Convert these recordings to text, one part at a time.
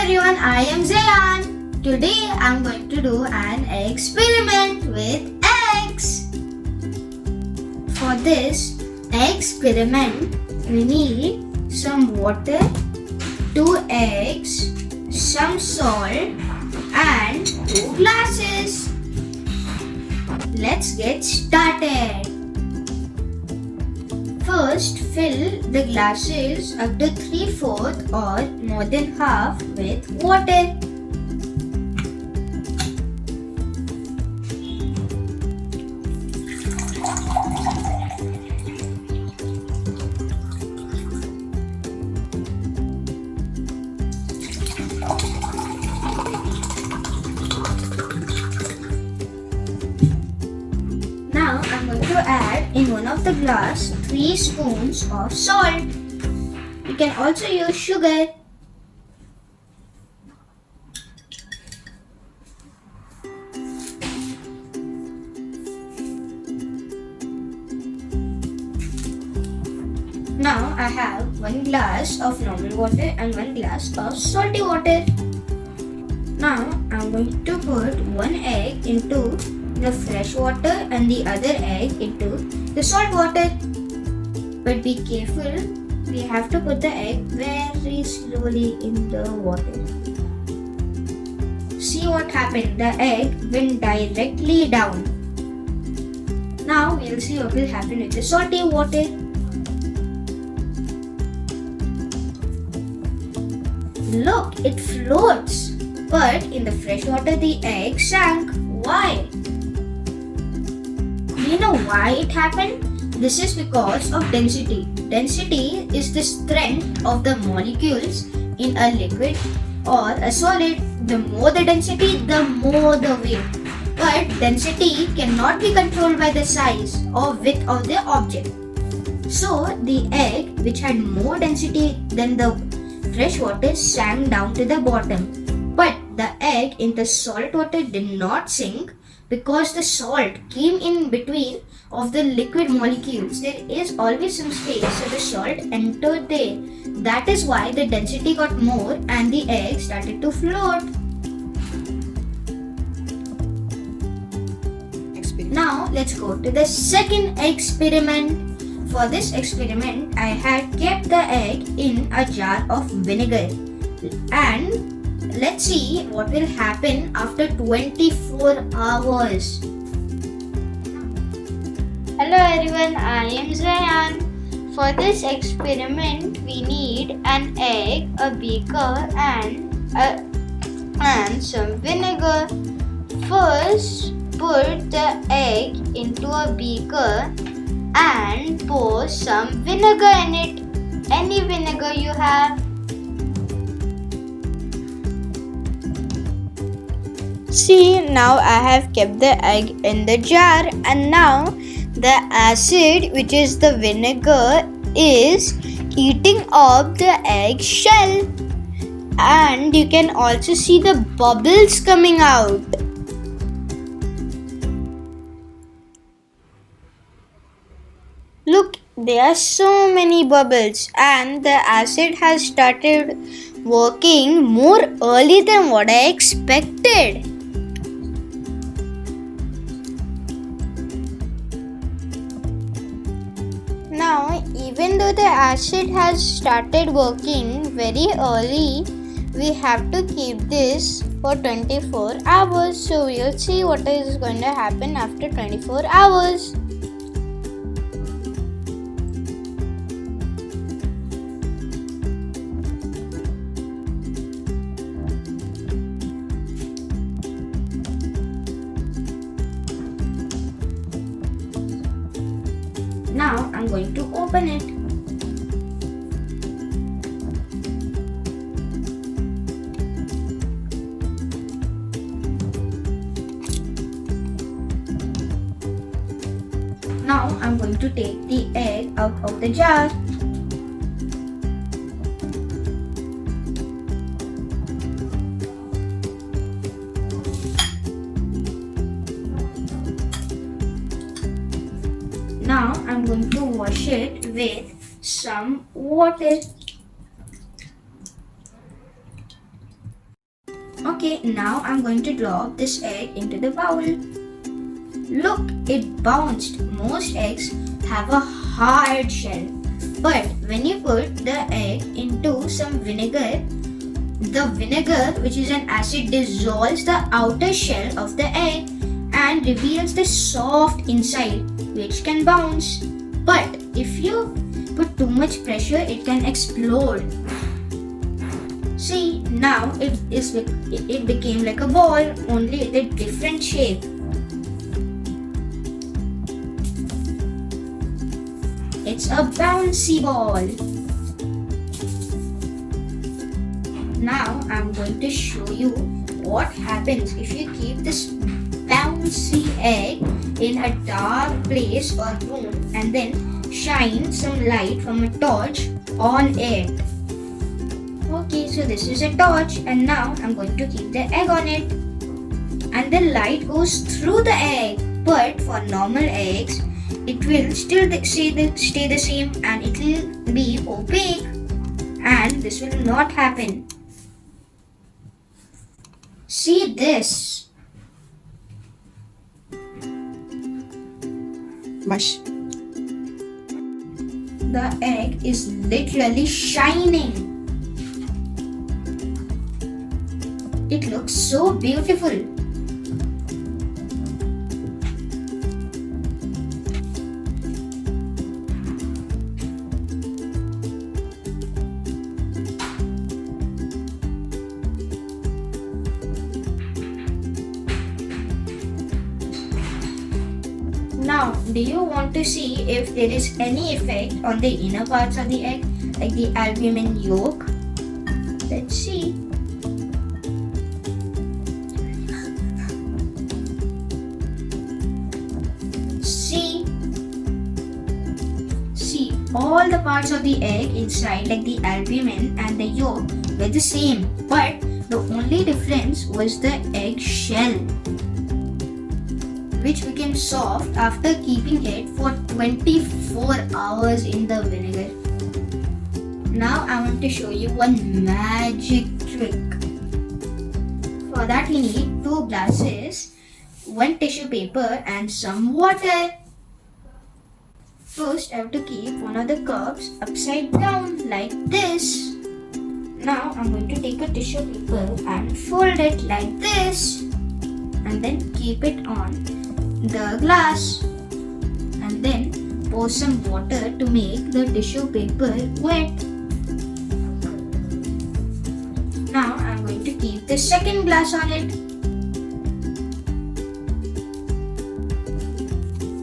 everyone, I am Zayan. Today I am going to do an experiment with eggs. For this experiment, we need some water, 2 eggs, some salt and 2 glasses. Let's get started. First, fill the glasses up to 3/4 or more than half with water. Now I'm going to add in one of the glass 3 spoons of salt. You can also use sugar. Now I have 1 glass of normal water and 1 glass of salty water. Now I'm going to put 1 egg into the fresh water and the other egg into the salt water. But be careful, we have to put the egg very slowly in the water. See what happened, the egg went directly down. Now we'll see what will happen with the salty water. Look, it floats. But in the fresh water the egg sank. Why? Do you know why it happened? This is because of density. Density is the strength of the molecules in a liquid or a solid. The more the density, the more the weight. But density cannot be controlled by the size or width of the object. So the egg, which had more density than the fresh water, sank down to the bottom. But the egg in the salt water did not sink because the salt came in between of the liquid molecules. There is always some space, so the salt entered there. That is why the density got more and the egg started to float. Now let's go to the second experiment. For this experiment, I had kept the egg in a jar of vinegar. And let's see what will happen after 24 hours. Hello everyone, I am Zayan. For this experiment, we need an egg, a beaker and some vinegar. First, put the egg into a beaker and pour some vinegar in it. Any vinegar you have. See, now I have kept the egg in the jar and now the acid, which is the vinegar, is eating up the egg shell. And you can also see the bubbles coming out. Look, there are so many bubbles and the acid has started working more early than what I expected. Now, even though the acid has started working very early, we have to keep this for 24 hours. So, we'll see what is going to happen after 24 hours. Now I'm going to open it. Now I'm going to take the egg out of the jar. Now I'm going to wash it with some water. Okay, now I'm going to drop this egg into the bowl. Look, it bounced. Most eggs have a hard shell. But when you put the egg into some vinegar, the vinegar, which is an acid, dissolves the outer shell of the egg and reveals the soft inside, which can bounce. But if you put too much pressure, it can explode. See, now it became like a ball, only with a different shape. It's a bouncy ball. Now I'm going to show you what happens if you keep this bouncy egg in a dark place or room and then shine some light from a torch on it. Okay, so this is a torch and now I'm going to keep the egg on it. And the light goes through the egg. But for normal eggs, it will still stay the same and it will be opaque. And this will not happen. See this. Mush. The egg is literally shining. It looks so beautiful. Now, do you want to see if there is any effect on the inner parts of the egg, like the albumin yolk? Let's see. See, all the parts of the egg inside, like the albumin and the yolk, were the same, but the only difference was the egg shell, which became soft after keeping it for 24 hours in the vinegar. Now I want to show you one magic trick. For that we need 2 glasses, 1 tissue paper and some water. First I have to keep one of the cups upside down like this. Now I'm going to take a tissue paper and fold it like this and then keep it on the glass and then pour some water to make the tissue paper wet. Now I'm going to keep the second glass on it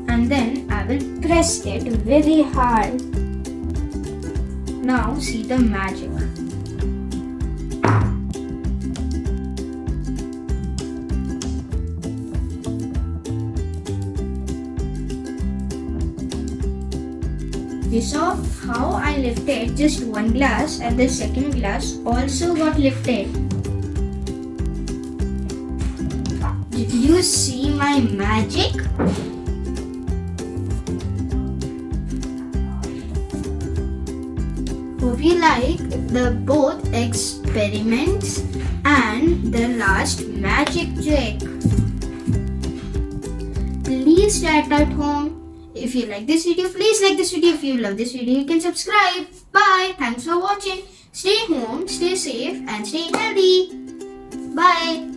and then I will press it very hard. Now see the magic. You saw how I lifted just one glass and the second glass also got lifted. Did you see my magic? Hope you like the both experiments and the last magic trick. Please try it at home. If you like this video, please like this video. If you love this video, you can subscribe. Bye. Thanks for watching. Stay home, stay safe and stay healthy. Bye.